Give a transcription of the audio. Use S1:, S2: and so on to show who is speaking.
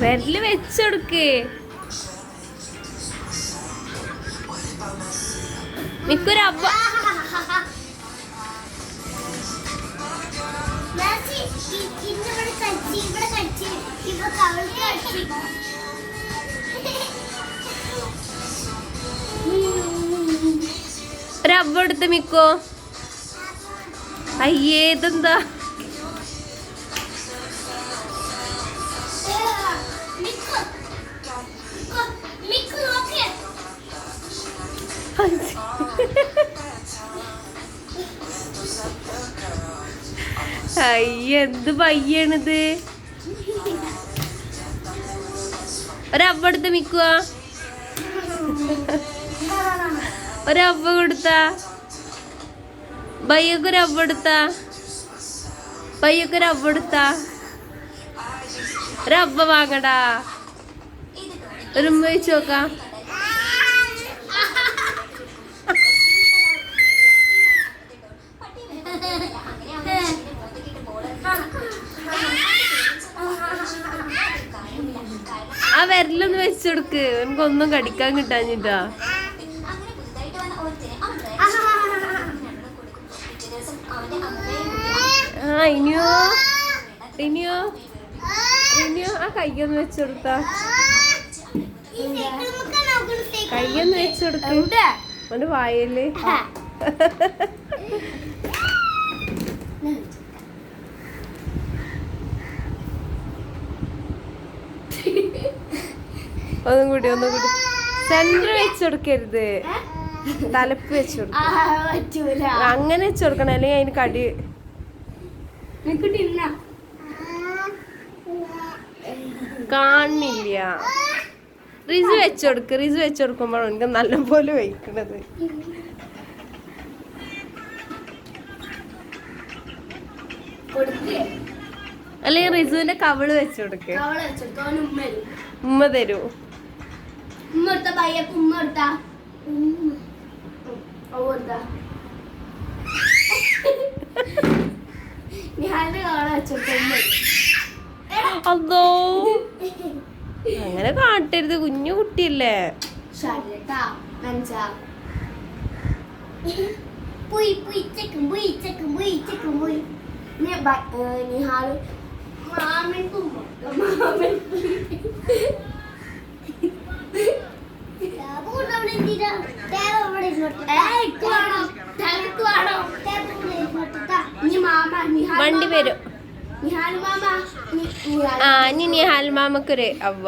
S1: വിരല് വെച്ചെടുക്ക്. മിക്കൊരു അബ്ബ ഒരു അബ്ബ എടുത്ത് മിക്കോ. അയ്യേ ഇതെന്താ? അയ്യ എന്ത് പയ്യാണിത്. ഒരവ്വ എടുത്ത് മിക്കുക. ഒരവ്വ കൊടുത്താ ബയ്യൊക്കൊരവ്വ എടുത്താ. ബയ്യൊക്കൊരവ്വ എടുത്താ. ഒരവ്വ വാങ്ങടാ. ഒരു ഉമ്മ വെച്ച് നോക്കാം. ആ വിരലൊന്ന് വെച്ചെടുക്ക്. എനിക്കൊന്നും കടിക്കാൻ കിട്ടാഞ്ഞിട്ടാ. ആ ഇനിയോ ഇനിയോ ഇനിയോ ആ കയ്യൊന്ന് വെച്ചെടുത്താ. കയ്യൊന്ന് വെച്ചെടുക്ക്. അവന്റെ വായല് ഒന്നും കൂടി സെന്റർ വെച്ചെടുക്കരുത്. തലപ്പ് വെച്ചെടുക്ക. അങ്ങനെ വെച്ചെടുക്കണം, അല്ലെങ്കിൽ അതിന് കടി കാണില്ല. റിസ് വെച്ചെടുക്ക്. റിസ് വെച്ചെടുക്കുമ്പോഴാണ് എനിക്ക് നല്ലപോലെ വയ്ക്കണത്. അല്ലെങ്കിൽ റിസുവിന്റെ കവിള് വെച്ചെടുക്ക്. ഉമ്മ തരൂ. അതോ അങ്ങനെ കാട്ടരുത്, കുഞ്ഞു കുട്ടിയല്ലേ. വണ്ടി വരും. ആ ഇനി നിഹാൽ മാമക്കൊരു അവ്വ.